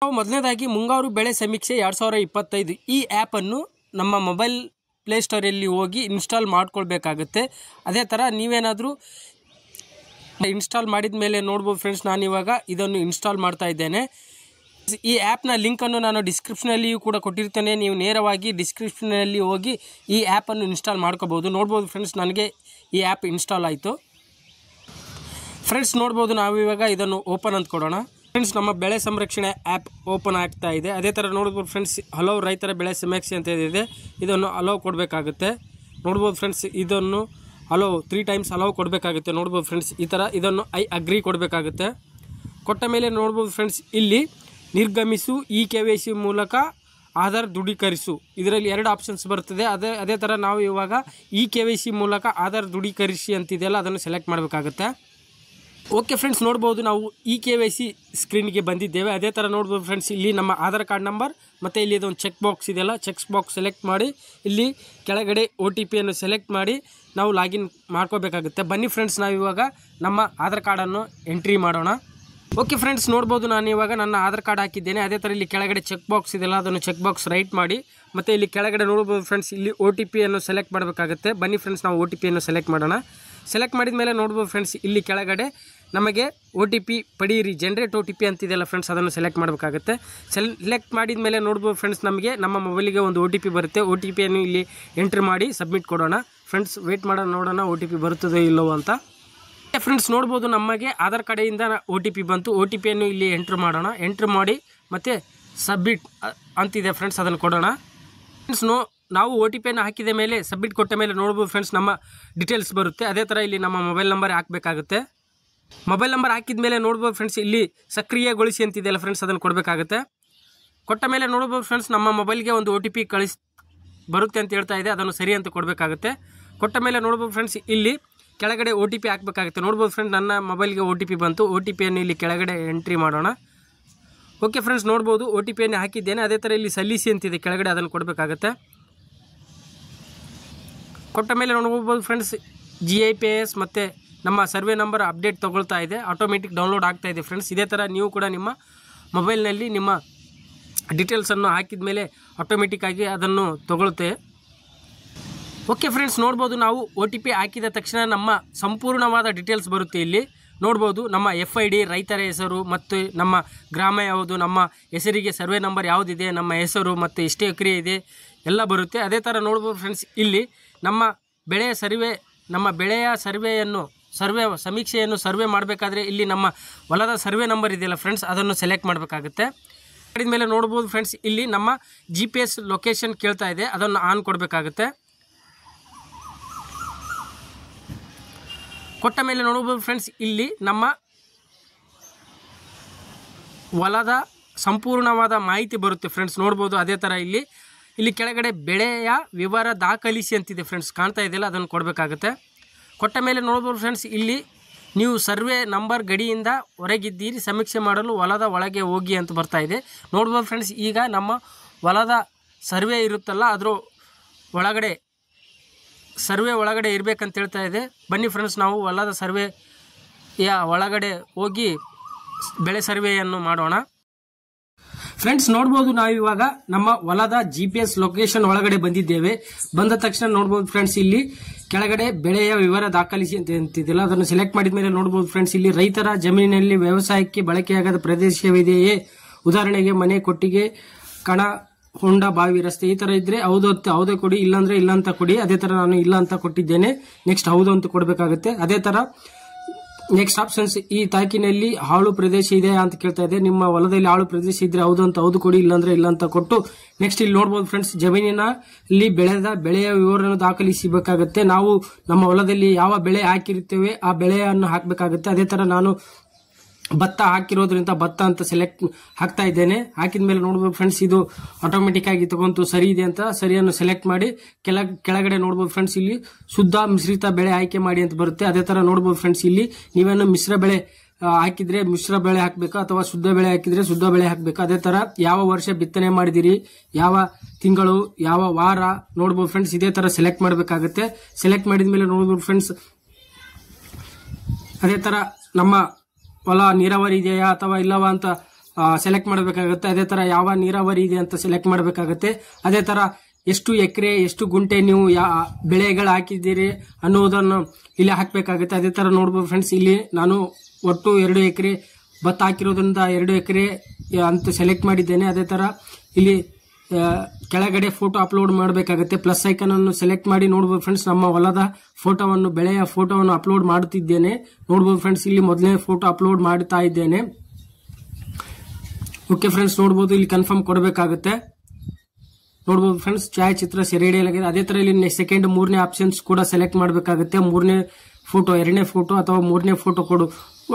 ನಾವು ಮೊದಲನೇದಾಗಿ ಮುಂಗಾರು ಬೆಳೆ ಸಮೀಕ್ಷೆ 2025 ಈ ಆ್ಯಪ್ ಅನ್ನು ನಮ್ಮ ಮೊಬೈಲ್ ಪ್ಲೇಸ್ಟೋರಲ್ಲಿ ಹೋಗಿ ಇನ್ಸ್ಟಾಲ್ ಮಾಡ್ಕೊಳ್ಬೇಕಾಗುತ್ತೆ. ಅದೇ ಥರ ನೀವೇನಾದರೂ ಇನ್ಸ್ಟಾಲ್ ಮಾಡಿದ ಮೇಲೆ ನೋಡ್ಬೋದು ಫ್ರೆಂಡ್ಸ್, ನಾನಿವಾಗ ಇದನ್ನು ಇನ್ಸ್ಟಾಲ್ ಮಾಡ್ತಾ ಇದ್ದೇನೆ. ಈ ಆ್ಯಪ್ನ ಲಿಂಕನ್ನು ನಾನು ಡಿಸ್ಕ್ರಿಪ್ಷನಲ್ಲಿಯೂ ಕೂಡ ಕೊಟ್ಟಿರ್ತೇನೆ. ನೀವು ನೇರವಾಗಿ ಡಿಸ್ಕ್ರಿಪ್ಷನಲ್ಲಿ ಹೋಗಿ ಈ ಆ್ಯಪನ್ನು ಇನ್ಸ್ಟಾಲ್ ಮಾಡ್ಕೋಬೋದು. ನೋಡ್ಬೋದು ಫ್ರೆಂಡ್ಸ್, ನನಗೆ ಈ ಆ್ಯಪ್ ಇನ್ಸ್ಟಾಲ್ ಆಯಿತು. ಫ್ರೆಂಡ್ಸ್ ನೋಡ್ಬೋದು, ನಾವು ಇವಾಗ ಇದನ್ನು ಓಪನ್ ಅಂತ ಕೊಡೋಣ. ಫ್ರೆಂಡ್ಸ್, ನಮ್ಮ ಬೆಳೆ ಸಂರಕ್ಷಣೆ ಆ್ಯಪ್ ಓಪನ್ ಆಗ್ತಾ ಇದೆ. ಅದೇ ಥರ ನೋಡ್ಬೋದು ಫ್ರೆಂಡ್ಸ್, ಹಲವು ರೈತರ ಬೆಳೆ ಸಮೀಕ್ಷೆ ಅಂತ ಇದೆ, ಇದನ್ನು ಅಲೋ ಕೊಡಬೇಕಾಗುತ್ತೆ. ನೋಡ್ಬೋದು ಫ್ರೆಂಡ್ಸ್, ಇದನ್ನು ಅಲೋ 3 ಟೈಮ್ಸ್ ಅಲೋ ಕೊಡಬೇಕಾಗುತ್ತೆ. ನೋಡ್ಬೋದು ಫ್ರೆಂಡ್ಸ್, ಈ ಥರ ಇದನ್ನು ಐ ಅಗ್ರಿ ಕೊಡಬೇಕಾಗುತ್ತೆ. ಕೊಟ್ಟ ಮೇಲೆ ನೋಡ್ಬೋದು ಫ್ರೆಂಡ್ಸ್, ಇಲ್ಲಿ ನಿರ್ಗಮಿಸು, ಈ KYC ಮೂಲಕ ಆಧಾರ್ ದೃಢೀಕರಿಸು, ಇದರಲ್ಲಿ 2 ಆಪ್ಷನ್ಸ್ ಬರ್ತದೆ. ಅದೇ ಥರ ನಾವು ಇವಾಗ ಈ KYC ಮೂಲಕ ಆಧಾರ್ ದೃಢೀಕರಿಸಿ ಅಂತಿದೆಯಲ್ಲ, ಅದನ್ನು ಸೆಲೆಕ್ಟ್ ಮಾಡಬೇಕಾಗುತ್ತೆ. ಓಕೆ ಫ್ರೆಂಡ್ಸ್, ನೋಡ್ಬೋದು ನಾವು ಈ KYC ಸ್ಕ್ರೀನ್ಗೆ ಬಂದಿದ್ದೇವೆ. ಅದೇ ಥರ ನೋಡ್ಬೋದು ಫ್ರೆಂಡ್ಸ್, ಇಲ್ಲಿ ನಮ್ಮ ಆಧಾರ್ ಕಾರ್ಡ್ ನಂಬರ್ ಮತ್ತು ಇಲ್ಲಿ ಇದೊಂದು ಚೆಕ್ ಬಾಕ್ಸ್ ಇದೆಯಲ್ಲ, ಚೆಕ್ ಬಾಕ್ಸ್ ಸೆಲೆಕ್ಟ್ ಮಾಡಿ ಇಲ್ಲಿ ಕೆಳಗಡೆ OTPಯನ್ನು ಸೆಲೆಕ್ಟ್ ಮಾಡಿ ನಾವು ಲಾಗಿನ್ ಮಾಡ್ಕೋಬೇಕಾಗುತ್ತೆ. ಬನ್ನಿ ಫ್ರೆಂಡ್ಸ್, ನಾವು ಇವಾಗ ನಮ್ಮ ಆಧಾರ್ ಕಾರ್ಡನ್ನು ಎಂಟ್ರಿ ಮಾಡೋಣ. ಓಕೆ ಫ್ರೆಂಡ್ಸ್, ನೋಡ್ಬೋದು ನಾನು ಇವಾಗ ನನ್ನ ಆಧಾರ್ ಕಾರ್ಡ್ ಹಾಕಿದ್ದೇನೆ. ಅದೇ ಥರ ಇಲ್ಲಿ ಕೆಳಗಡೆ ಚೆಕ್ ಬಾಕ್ಸ್ ಇದೆಯಲ್ಲ, ಅದನ್ನು ಚೆಕ್ ಬಾಕ್ಸ್ ರೈಟ್ ಮಾಡಿ ಮತ್ತು ಇಲ್ಲಿ ಕೆಳಗಡೆ ನೋಡ್ಬೋದು ಫ್ರೆಂಡ್ಸ್, ಇಲ್ಲಿ OTPಯನ್ನು ಸೆಲೆಕ್ಟ್ ಮಾಡಬೇಕಾಗುತ್ತೆ. ಬನ್ನಿ ಫ್ರೆಂಡ್ಸ್, ನಾವು OTPಯನ್ನು ಸೆಲೆಕ್ಟ್ ಮಾಡೋಣ. ಸೆಲೆಕ್ಟ್ ಮಾಡಿದ ಮೇಲೆ ನೋಡ್ಬೋದು ಫ್ರೆಂಡ್ಸ್, ಇಲ್ಲಿ ಕೆಳಗಡೆ ನಮಗೆ OTP ಪಡೀರಿ, ಜನರೇಟ್ OTP ಅಂತಿದೆಯಲ್ಲ ಫ್ರೆಂಡ್ಸ್, ಅದನ್ನು ಸೆಲೆಕ್ಟ್ ಮಾಡಬೇಕಾಗುತ್ತೆ. ಸೆಲೆಕ್ಟ್ ಮಾಡಿದ ಮೇಲೆ ನೋಡ್ಬೋದು ಫ್ರೆಂಡ್ಸ್, ನಮಗೆ ನಮ್ಮ ಮೊಬೈಲಿಗೆ ಒಂದು OTP ಬರುತ್ತೆ. OTPಯನ್ನು ಇಲ್ಲಿ ಎಂಟ್ರಿ ಮಾಡಿ ಸಬ್ಮಿಟ್ ಕೊಡೋಣ. ಫ್ರೆಂಡ್ಸ್ ವೇಟ್ ಮಾಡೋಣ, ನೋಡೋಣ OTP ಬರುತ್ತದೋ ಇಲ್ಲವೋ ಅಂತ. ಫ್ರೆಂಡ್ಸ್ ನೋಡ್ಬೋದು, ನಮಗೆ ಆಧಾರ್ ಕಡೆಯಿಂದ OTP ಬಂತು. OTPಯನ್ನು ಇಲ್ಲಿ ಎಂಟ್ರ್ ಮಾಡೋಣ. ಎಂಟ್ರ್ ಮಾಡಿ ಮತ್ತು ಸಬ್ಮಿಟ್ ಅಂತಿದೆ ಫ್ರೆಂಡ್ಸ್, ಅದನ್ನು ಕೊಡೋಣ. ಫ್ರೆಂಡ್ಸ್ ನಾವು OTPಯನ್ನು ಹಾಕಿದ ಮೇಲೆ ಸಬ್ಮಿಟ್ ಕೊಟ್ಟ ಮೇಲೆ ನೋಡ್ಬೋದು ಫ್ರೆಂಡ್ಸ್, ನಮ್ಮ ಡೀಟೇಲ್ಸ್ ಬರುತ್ತೆ. ಅದೇ ಥರ ಇಲ್ಲಿ ನಮ್ಮ ಮೊಬೈಲ್ ನಂಬರ್ ಹಾಕಬೇಕಾಗುತ್ತೆ. ಮೊಬೈಲ್ ನಂಬರ್ ಹಾಕಿದ ಮೇಲೆ ನೋಡ್ಬೋದು ಫ್ರೆಂಡ್ಸ್, ಇಲ್ಲಿ ಸಕ್ರಿಯಗೊಳಿಸಿ ಅಂತಿದೆಯಲ್ಲ ಫ್ರೆಂಡ್ಸ್, ಅದನ್ನು ಕೊಡಬೇಕಾಗುತ್ತೆ. ಕೊಟ್ಟ ಮೇಲೆ ನೋಡ್ಬೋದು ಫ್ರೆಂಡ್ಸ್, ನಮ್ಮ ಮೊಬೈಲ್ಗೆ ಒಂದು OTP ಬರುತ್ತೆ ಅಂತ ಹೇಳ್ತಾ ಇದೆ, ಅದನ್ನು ಸರಿ ಅಂತ ಕೊಡಬೇಕಾಗುತ್ತೆ. ಕೊಟ್ಟ ಮೇಲೆ ನೋಡ್ಬೋದು ಫ್ರೆಂಡ್ಸ್, ಇಲ್ಲಿ ಕೆಳಗಡೆ OTP ಹಾಕಬೇಕಾಗುತ್ತೆ. ನೋಡ್ಬೋದು ಫ್ರೆಂಡ್ಸ್, ನನ್ನ ಮೊಬೈಲ್ಗೆ OTP ಬಂತು. OTPಯನ್ನು ಇಲ್ಲಿ ಕೆಳಗಡೆ ಎಂಟ್ರಿ ಮಾಡೋಣ. ಓಕೆ ಫ್ರೆಂಡ್ಸ್, ನೋಡ್ಬೋದು OTPಯನ್ನು ಹಾಕಿದ್ದೇನೆ. ಅದೇ ಥರ ಇಲ್ಲಿ ಸಲ್ಲಿಸಿ ಅಂತಿದೆ ಕೆಳಗಡೆ, ಅದನ್ನು ಕೊಡಬೇಕಾಗುತ್ತೆ. ಕೊಟ್ಟ ಮೇಲೆ ನೋಡ್ಬೋದು ಫ್ರೆಂಡ್ಸ್, GIPS ಮತ್ತು ನಮ್ಮ ಸರ್ವೆ ನಂಬರ್ ಅಪ್ಡೇಟ್ ತೊಗೊಳ್ತಾ ಇದೆ, ಆಟೋಮೆಟಿಕ್ ಡೌನ್ಲೋಡ್ ಆಗ್ತಾ ಇದೆ ಫ್ರೆಂಡ್ಸ್. ಇದೇ ಥರ ನೀವು ಕೂಡ ನಿಮ್ಮ ಮೊಬೈಲ್ನಲ್ಲಿ ನಿಮ್ಮ ಡೀಟೇಲ್ಸನ್ನು ಹಾಕಿದ ಮೇಲೆ ಆಟೋಮೆಟಿಕ್ಕಾಗಿ ಅದನ್ನು ತೊಗೊಳುತ್ತೆ. ಓಕೆ ಫ್ರೆಂಡ್ಸ್, ನೋಡ್ಬೋದು ನಾವು OTP ಹಾಕಿದ ತಕ್ಷಣ ನಮ್ಮ ಸಂಪೂರ್ಣವಾದ ಡೀಟೇಲ್ಸ್ ಬರುತ್ತೆ. ಇಲ್ಲಿ ನೋಡ್ಬೋದು ನಮ್ಮ FID, ರೈತರ ಹೆಸರು ಮತ್ತು ನಮ್ಮ ಗ್ರಾಮ ಯಾವುದು, ನಮ್ಮ ಹೆಸರಿಗೆ ಸರ್ವೆ ನಂಬರ್ ಯಾವುದಿದೆ, ನಮ್ಮ ಹೆಸರು ಮತ್ತು ಎಷ್ಟು ಎಕರೆ ಇದೆ ಎಲ್ಲ ಬರುತ್ತೆ. ಅದೇ ಥರ ನೋಡ್ಬೋದು ಫ್ರೆಂಡ್ಸ್, ಇಲ್ಲಿ ನಮ್ಮ ಬೆಳೆಯ ಸಮೀಕ್ಷೆಯನ್ನು ಸರ್ವೆ ಮಾಡಬೇಕಾದ್ರೆ ಇಲ್ಲಿ ನಮ್ಮ ಹೊಲದ ಸರ್ವೆ ನಂಬರ್ ಇದೆಯಲ್ಲ ಫ್ರೆಂಡ್ಸ್, ಅದನ್ನು ಸೆಲೆಕ್ಟ್ ಮಾಡಬೇಕಾಗುತ್ತೆ. ಮಾಡಿದ ಮೇಲೆ ನೋಡ್ಬೋದು ಫ್ರೆಂಡ್ಸ್, ಇಲ್ಲಿ ನಮ್ಮ GPS ಲೊಕೇಶನ್ ಕೇಳ್ತಾ ಇದೆ, ಅದನ್ನು ಆನ್ ಕೊಡಬೇಕಾಗುತ್ತೆ. ಕೊಟ್ಟ ಮೇಲೆ ನೋಡ್ಬೋದು ಫ್ರೆಂಡ್ಸ್, ಇಲ್ಲಿ ನಮ್ಮ ಹೊಲದ ಸಂಪೂರ್ಣವಾದ ಮಾಹಿತಿ ಬರುತ್ತೆ ಫ್ರೆಂಡ್ಸ್. ನೋಡ್ಬೋದು ಅದೇ ಥರ ಇಲ್ಲಿ ಕೆಳಗಡೆ ಬೆಳೆಯ ವಿವರ ದಾಖಲಿಸಿ ಅಂತಿದೆ ಫ್ರೆಂಡ್ಸ್, ಕಾಣ್ತಾ ಇದೆಯಲ್ಲ, ಅದನ್ನು ಕೊಡಬೇಕಾಗುತ್ತೆ. ಕೊಟ್ಟ ಮೇಲೆ ನೋಡ್ಬೋದು ಫ್ರೆಂಡ್ಸ್, ಇಲ್ಲಿ ನೀವು ಸರ್ವೆ ನಂಬರ್ ಗಡಿಯಿಂದ ಹೊರಗಿದ್ದೀರಿ, ಸಮೀಕ್ಷೆ ಮಾಡಲು ಹೊಲದ ಒಳಗೆ ಹೋಗಿ ಅಂತ ಬರ್ತಾ ಇದೆ. ನೋಡ್ಬೋದು ಫ್ರೆಂಡ್ಸ್, ಈಗ ನಮ್ಮ ಹೊಲದ ಸರ್ವೆ ಇರುತ್ತಲ್ಲ, ಅದರ ಒಳಗಡೆ ಸರ್ವೆ ಒಳಗಡೆ ಇರಬೇಕಂತ ಹೇಳ್ತಾ ಇದೆ. ಬನ್ನಿ ಫ್ರೆಂಡ್ಸ್, ನಾವು ಹೊಲದ ಸರ್ವೆಯ ಒಳಗಡೆ ಹೋಗಿ ಬೆಳೆ ಸರ್ವೆಯನ್ನು ಮಾಡೋಣ. ಫ್ರೆಂಡ್ಸ್ ನೋಡ್ಬೋದು, ನಾವು ಇವಾಗ ನಮ್ಮ ಹೊಲದ GPS ಲೊಕೇಶನ್ ಒಳಗಡೆ ಬಂದಿದ್ದೇವೆ. ಬಂದ ತಕ್ಷಣ ನೋಡ್ಬೋದು ಫ್ರೆಂಡ್ಸ್, ಇಲ್ಲಿ ಕೆಳಗಡೆ ಬೆಳೆಯ ವಿವರ ದಾಖಲಿಸಿ ಅಂತಿದೆಯಲ್ಲ, ಅದನ್ನು ಸೆಲೆಕ್ಟ್ ಮಾಡಿದ ಮೇಲೆ ನೋಡ್ಬೋದು ಫ್ರೆಂಡ್ಸ್, ಇಲ್ಲಿ ರೈತರ ಜಮೀನಿನಲ್ಲಿ ವ್ಯವಸಾಯಕ್ಕೆ ಬಳಕೆಯಾಗದ ಪ್ರದೇಶವಿದೆಯೇ, ಉದಾಹರಣೆಗೆ ಮನೆ, ಕೊಟ್ಟಿಗೆ, ಕಣ, ಹೊಂಡ, ಬಾವಿ, ರಸ್ತೆ, ಈ ತರ ಇದ್ರೆ ಹೌದೇ ಕೊಡಿ, ಇಲ್ಲಾಂದ್ರೆ ಇಲ್ಲ ಅಂತ ಕೊಡಿ. ಅದೇ ತರ ನಾನು ಇಲ್ಲ ಅಂತ ಕೊಟ್ಟಿದ್ದೇನೆ. ನೆಕ್ಸ್ಟ್ ಹೌದು ಅಂತ ಕೊಡಬೇಕಾಗುತ್ತೆ. ಅದೇ ತರ ನೆಕ್ಸ್ಟ್ ಆಪ್ಷನ್ಸ್, ಈ ತಾಕಿನಲ್ಲಿ ಹಾಳು ಪ್ರದೇಶ ಇದೆ ಅಂತ ಕೇಳ್ತಾ ಇದೆ. ನಿಮ್ಮ ಹೊಲದಲ್ಲಿ ಹಾಳು ಪ್ರದೇಶ ಇದ್ರೆ ಹೌದು ಅಂತ ಹೌದು ಕೊಡಿ, ಇಲ್ಲಾಂದ್ರೆ ಇಲ್ಲ ಅಂತ ಕೊಟ್ಟು ನೆಕ್ಸ್ಟ್ ಇಲ್ಲಿ ನೋಡ್ಬೋದು ಫ್ರೆಂಡ್ಸ್, ಜಮೀನಿನಲ್ಲಿ ಬೆಳೆಯ ವಿವರವನ್ನು ದಾಖಲಿಸಬೇಕಾಗುತ್ತೆ. ನಾವು ನಮ್ಮ ಹೊಲದಲ್ಲಿ ಯಾವ ಬೆಳೆ ಹಾಕಿರ್ತೇವೆ ಆ ಬೆಳೆಯನ್ನು ಹಾಕಬೇಕಾಗುತ್ತೆ. ಅದೇ ತರ ನಾನು ಭತ್ತ ಹಾಕಿರೋದ್ರಿಂದ ಭತ್ತ ಅಂತ ಸೆಲೆಕ್ಟ್ ಹಾಕ್ತಾ ಇದ್ದೇನೆ. ಹಾಕಿದ ಮೇಲೆ ನೋಡ್ಬೋದು ಫ್ರೆಂಡ್ಸ್, ಇದು ಆಟೋಮೆಟಿಕ್ ಆಗಿ ತಗೊಂತು ಸರಿ ಇದೆ ಅಂತ ಸರಿಯನ್ನು ಸೆಲೆಕ್ಟ್ ಮಾಡಿ ಕೆಳಗಡೆ ನೋಡ್ಬೋದು ಫ್ರೆಂಡ್ಸ್, ಇಲ್ಲಿ ಶುದ್ಧ ಮಿಶ್ರಿತ ಬೆಳೆ ಆಯ್ಕೆ ಮಾಡಿ ಅಂತ ಬರುತ್ತೆ. ಅದೇ ತರ ನೋಡ್ಬೋದು ಫ್ರೆಂಡ್ಸ್, ಇಲ್ಲಿ ನೀವೇನು ಮಿಶ್ರ ಬೆಳೆ ಹಾಕಿದ್ರೆ ಮಿಶ್ರ ಬೆಳೆ ಹಾಕಬೇಕಾ ಅಥವಾ ಶುದ್ಧ ಬೆಳೆ ಹಾಕಿದ್ರೆ ಶುದ್ಧ ಬೆಳೆ ಹಾಕಬೇಕಾ. ಅದೇ ತರ ಯಾವ ವರ್ಷ ಬಿತ್ತನೆ ಮಾಡಿದಿರಿ, ಯಾವ ತಿಂಗಳು, ಯಾವ ವಾರ ನೋಡ್ಬೋದು ಫ್ರೆಂಡ್ಸ್, ಇದೇ ತರ ಸೆಲೆಕ್ಟ್ ಮಾಡಬೇಕಾಗುತ್ತೆ. ಸೆಲೆಕ್ಟ್ ಮಾಡಿದ ಮೇಲೆ ನೋಡ್ಬೋದು ಫ್ರೆಂಡ್ಸ್, ಅದೇ ತರ ನಮ್ಮ ಹೊಲ ನೀರಾವರಿ ಇದೆಯಾ ಅಥವಾ ಇಲ್ಲವಾ ಅಂತ ಸೆಲೆಕ್ಟ್ ಮಾಡಬೇಕಾಗುತ್ತೆ. ಅದೇ ತರ ಯಾವ ನೀರಾವರಿ ಇದೆ ಅಂತ ಸೆಲೆಕ್ಟ್ ಮಾಡಬೇಕಾಗುತ್ತೆ. ಅದೇ ತರ ಎಷ್ಟು ಎಕರೆ ಎಷ್ಟು ಗುಂಟೆ ನೀವು ಬೆಳೆಗಳು ಹಾಕಿದ್ದೀರಿ ಅನ್ನೋದನ್ನು ಇಲ್ಲಿ ಹಾಕಬೇಕಾಗುತ್ತೆ. ಅದೇ ತರ ನೋಡಬಹುದು ಫ್ರೆಂಡ್ಸ್, ಇಲ್ಲಿ ನಾನು ಒಟ್ಟು 2 ಎಕರೆ ಭತ್ತ ಹಾಕಿರೋದ್ರಿಂದ 2 ಎಕರೆ ಅಂತ ಸೆಲೆಕ್ಟ್ ಮಾಡಿದ್ದೇನೆ. ಅದೇ ತರ ಇಲ್ಲಿ ಕೆಳಗಡೆ ಫೋಟೋ ಅಪ್ಲೋಡ್ ಮಾಡಬೇಕಾಗುತ್ತೆ. ಪ್ಲಸ್ ಐಕನ್ ಅನ್ನು ಸೆಲೆಕ್ಟ್ ಮಾಡಿ ನೋಡಬಹುದು ಫ್ರೆಂಡ್ಸ್, ನಮ್ಮ ಹೊಲದ ಫೋಟೋವನ್ನು ಬೆಳೆಯ ಫೋಟೋವನ್ನು ಅಪ್ಲೋಡ್ ಮಾಡುತ್ತಿದ್ದೇನೆ. ನೋಡಬಹುದು ಫ್ರೆಂಡ್ಸ್, ಇಲ್ಲಿ ಮೊದಲನೇ ಫೋಟೋ ಅಪ್ಲೋಡ್ ಮಾಡ್ತಾ ಇದ್ದೇನೆ. ಓಕೆ ಫ್ರೆಂಡ್ಸ್, ನೋಡಬಹುದು ಇಲ್ಲಿ ಕನ್ಫರ್ಮ್ ಕೊಡಬೇಕಾಗುತ್ತೆ. ನೋಡಬಹುದು ಫ್ರೆಂಡ್ಸ್, ಛಾಯಾಚಿತ್ರ ಸೆರೆ ಹಿಡಿಯಲಾಗಿದೆ. ಅದೇ ತರ ಇಲ್ಲಿ ಸೆಕೆಂಡ್ 3ನೇ ಆಪ್ಷನ್ಸ್ ಕೂಡ ಸೆಲೆಕ್ಟ್ ಮಾಡಬೇಕಾಗುತ್ತೆ. 3ನೇ ಫೋಟೋ 2ನೇ ಫೋಟೋ ಅಥವಾ 3ನೇ ಫೋಟೋ ಕೊಡು.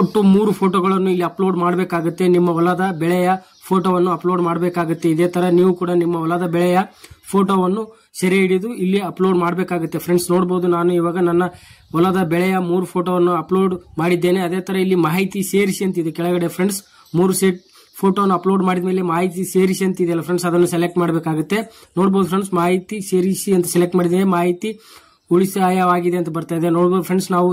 ಒಟ್ಟು 3 ಫೋಟೋಗಳನ್ನು ಇಲ್ಲಿ ಅಪ್ಲೋಡ್ ಮಾಡಬೇಕಾಗುತ್ತೆ. ನಿಮ್ಮ ಹೊಲದ ಬೆಳೆಯ ಫೋಟೋವನ್ನು ಅಪ್ಲೋಡ್ ಮಾಡಬೇಕಾಗುತ್ತೆ. ಇದೇ ತರ ನೀವು ಕೂಡ ನಿಮ್ಮ ಹೊಲದ ಬೆಳೆಯ ಫೋಟೋವನ್ನು ಸೆರೆ ಹಿಡಿದು ಇಲ್ಲಿ ಅಪ್ಲೋಡ್ ಮಾಡಬೇಕಾಗುತ್ತೆ. ಫ್ರೆಂಡ್ಸ್ ನೋಡಬಹುದು, ನಾನು ಇವಾಗ ನನ್ನ ಹೊಲದ ಬೆಳೆಯ 3 ಫೋಟೋವನ್ನು ಅಪ್ಲೋಡ್ ಮಾಡಿದ್ದೇನೆ. ಅದೇ ತರ ಇಲ್ಲಿ ಮಾಹಿತಿ ಸೇರಿಸಿ ಅಂತಿದೆ ಕೆಳಗಡೆ ಫ್ರೆಂಡ್ಸ್. 3 ಸೆಟ್ ಫೋಟೋನ ಅಪ್ಲೋಡ್ ಮಾಡಿದ ಮೇಲೆ ಮಾಹಿತಿ ಸೇರಿಸಿ ಅಂತ ಇದೆಯಲ್ಲ ಫ್ರೆಂಡ್ಸ್, ಅದನ್ನು ಸೆಲೆಕ್ಟ್ ಮಾಡಬೇಕಾಗುತ್ತೆ. ನೋಡಬಹುದು ಫ್ರೆಂಡ್ಸ್, ಮಾಹಿತಿ ಸೇರಿಸಿ ಅಂತ ಸೆಲೆಕ್ಟ್ ಮಾಡಿದ್ದೇನೆ. ಮಾಹಿತಿ ಉಳಿತಾಯವಾಗಿದೆ ಅಂತ ಬರ್ತಾ ಇದೆ. ನೋಡಬಹುದು ಫ್ರೆಂಡ್ಸ್, ನಾವು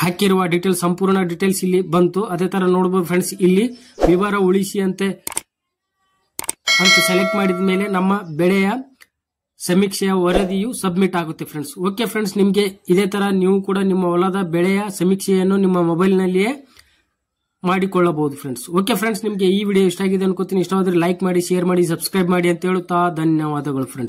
ಹಾಕಿರುವ ಡೀಟೇಲ್ಸ್ ಸಂಪೂರ್ಣ ಡೀಟೇಲ್ಸ್ ಇಲ್ಲಿ ಬಂತು. ಅದೇ ತರ ನೋಡಬಹುದು ಫ್ರೆಂಡ್ಸ್, ಇಲ್ಲಿ ವಿವರ ಉಳಿಸಿ ಅಂತ ಸೆಲೆಕ್ಟ್ ಮಾಡಿದ ಮೇಲೆ ನಮ್ಮ ಬೆಳೆಯ ಸಮೀಕ್ಷೆಯ ವರದಿಯು ಸಬ್ಮಿಟ್ ಆಗುತ್ತೆ ಫ್ರೆಂಡ್ಸ್. ಓಕೆ ಫ್ರೆಂಡ್ಸ್, ನಿಮಗೆ ಇದೇ ತರ ನೀವು ಕೂಡ ನಿಮ್ಮ ಹೊಲದ ಬೆಳೆಯ ಸಮೀಕ್ಷೆಯನ್ನು ನಿಮ್ಮ ಮೊಬೈಲ್ ನಲ್ಲಿಯೇ ಮಾಡಿಕೊಳ್ಳಬಹುದು ಫ್ರೆಂಡ್ಸ್. ಓಕೆ ಫ್ರೆಂಡ್ಸ್, ನಿಮಗೆ ಈ ವಿಡಿಯೋ ಇಷ್ಟ ಆಗಿದೆ ಅನ್ಕೋತೀನಿ. ಇಷ್ಟವಾದ್ರೆ ಲೈಕ್ ಮಾಡಿ, ಶೇರ್ ಮಾಡಿ, ಸಬ್ಸ್ಕ್ರೈಬ್ ಮಾಡಿ ಅಂತ ಹೇಳುತ್ತಾ ಧನ್ಯವಾದಗಳು ಫ್ರೆಂಡ್ಸ್.